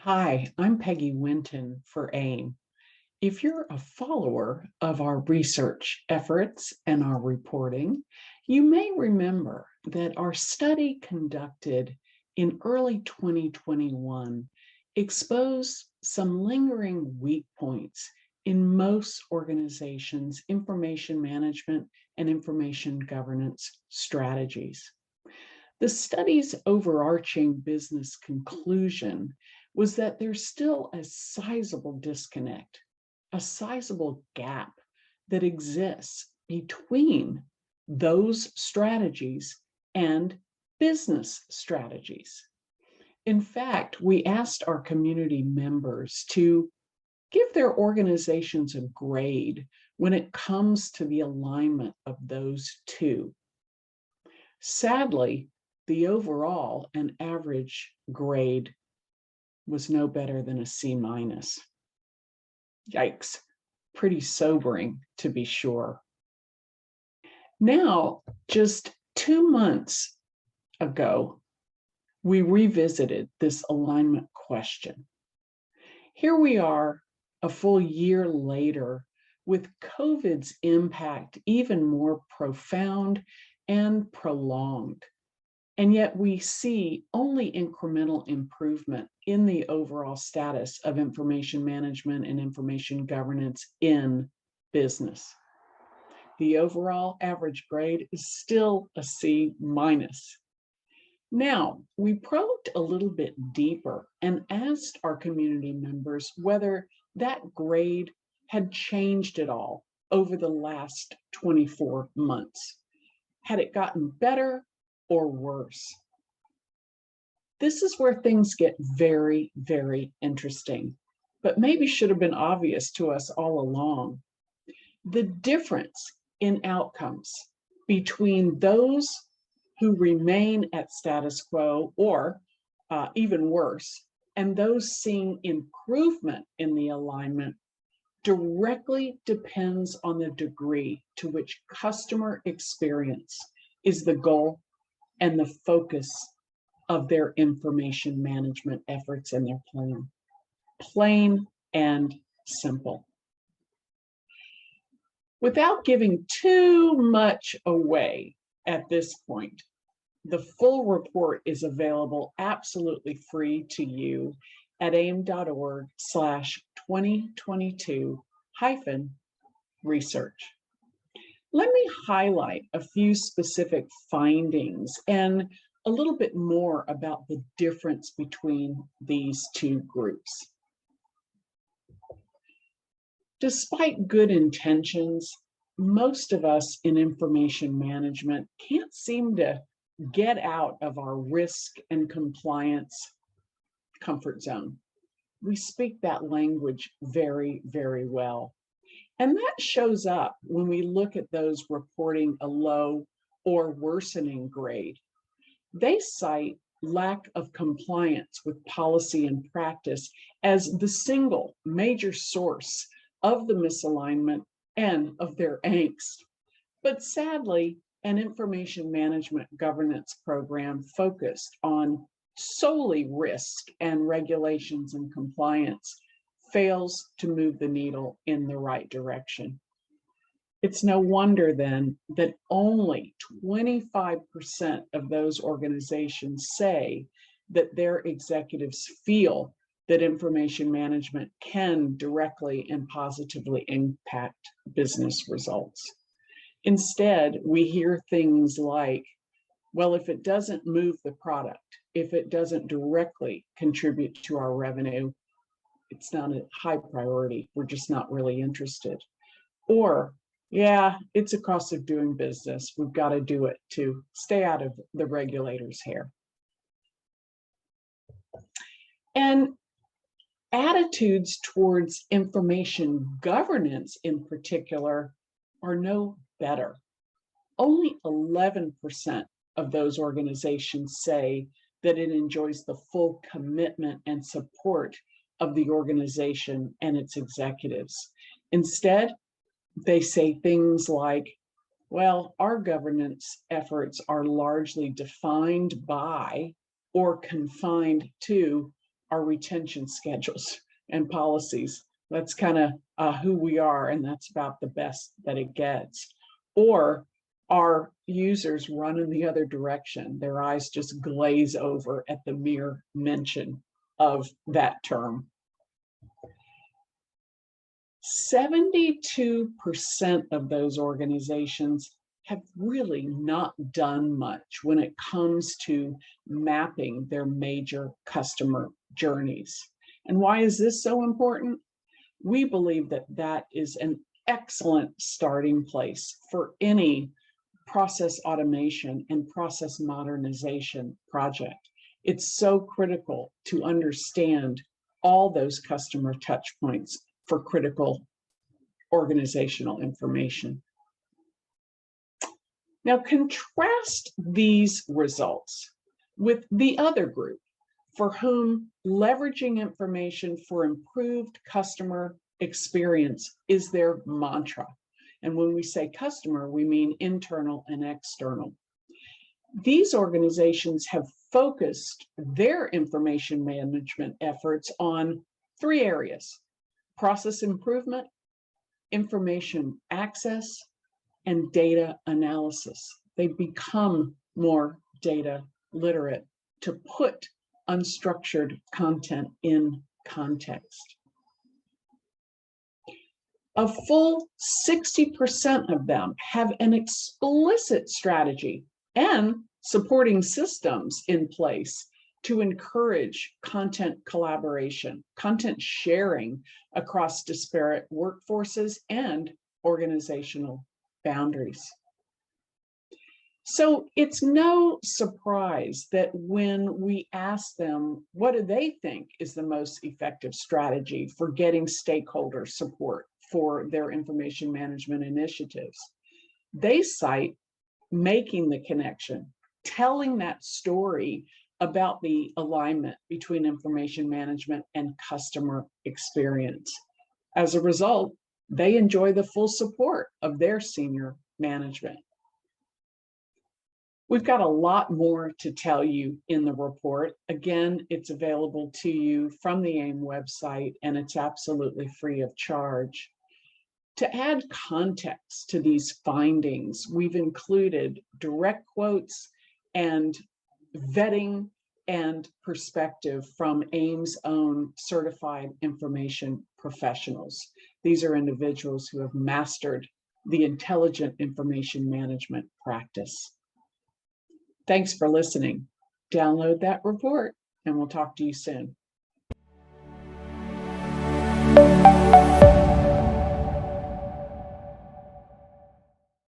Hi, I'm Peggy Winton for AIIM. If you're a follower of our research efforts and our reporting, you may remember that our study conducted in early 2021 exposed some lingering weak points in most organizations' information management and information governance strategies. The study's overarching business conclusion was that there's still a sizable disconnect, a sizable gap that exists between those strategies and business strategies. In fact, we asked our community members to give their organizations a grade when it comes to the alignment of those two. Sadly, the overall and average grade was no better than a C-. Yikes, pretty sobering to be sure. Now, just 2 months ago, we revisited this alignment question. Here we are a full year later with COVID's impact even more profound and prolonged. And yet we see only incremental improvement in the overall status of information management and information governance in business. The overall average grade is still a C-. Now, we probed a little bit deeper and asked our community members whether that grade had changed at all over the last 24 months. Had it gotten better or worse? This is where things get very, very interesting, but maybe should have been obvious to us all along. The difference in outcomes between those who remain at status quo or even worse, and those seeing improvement in the alignment directly depends on the degree to which customer experience is the goal and the focus of their information management efforts and their plan. Plain and simple. Without giving too much away at this point, the full report is available absolutely free to you at aim.org/2022-research. Let me highlight a few specific findings and a little bit more about the difference between these two groups. Despite good intentions, most of us in information management can't seem to get out of our risk and compliance comfort zone. We speak that language very, very well. And that shows up when we look at those reporting a low or worsening grade. They cite lack of compliance with policy and practice as the single major source of the misalignment and of their angst. But sadly, an information management governance program focused on solely risk and regulations and compliance fails to move the needle in the right direction. It's no wonder then that only 25% of those organizations say that their executives feel that information management can directly and positively impact business results. Instead, we hear things like, well, if it doesn't move the product, if it doesn't directly contribute to our revenue, it's not a high priority. We're just not really interested. Or, yeah, it's a cost of doing business. We've got to do it to stay out of the regulator's hair. And attitudes towards information governance in particular are no better. Only 11% of those organizations say that it enjoys the full commitment and support of the organization and its executives. Instead, they say things like, well, our governance efforts are largely defined by or confined to our retention schedules and policies. That's kind of who we are, and that's about the best that it gets. Or our users run in the other direction. Their eyes just glaze over at the mere mention of that term. 72% of those organizations have really not done much when it comes to mapping their major customer journeys. And why is this so important? We believe that that is an excellent starting place for any process automation and process modernization project. It's so critical to understand all those customer touch points for critical organizational information. Now, contrast these results with the other group for whom leveraging information for improved customer experience is their mantra. And when we say customer, we mean internal and external. These organizations have focused their information management efforts on 3 areas: process improvement, information access, and data analysis. They become more data literate to put unstructured content in context. A full 60% of them have an explicit strategy and supporting systems in place to encourage content collaboration, content sharing across disparate workforces and organizational boundaries. So it's no surprise that when we ask them what do they think is the most effective strategy for getting stakeholder support for their information management initiatives, they cite making the connection, telling that story about the alignment between information management and customer experience. As a result, they enjoy the full support of their senior management. We've got a lot more to tell you in the report. Again, it's available to you from the AIIM website, and it's absolutely free of charge. To add context to these findings, we've included direct quotes and vetting and perspective from AIIM's own certified information professionals. These are individuals who have mastered the intelligent information management practice. Thanks for listening. Download that report, and we'll talk to you soon.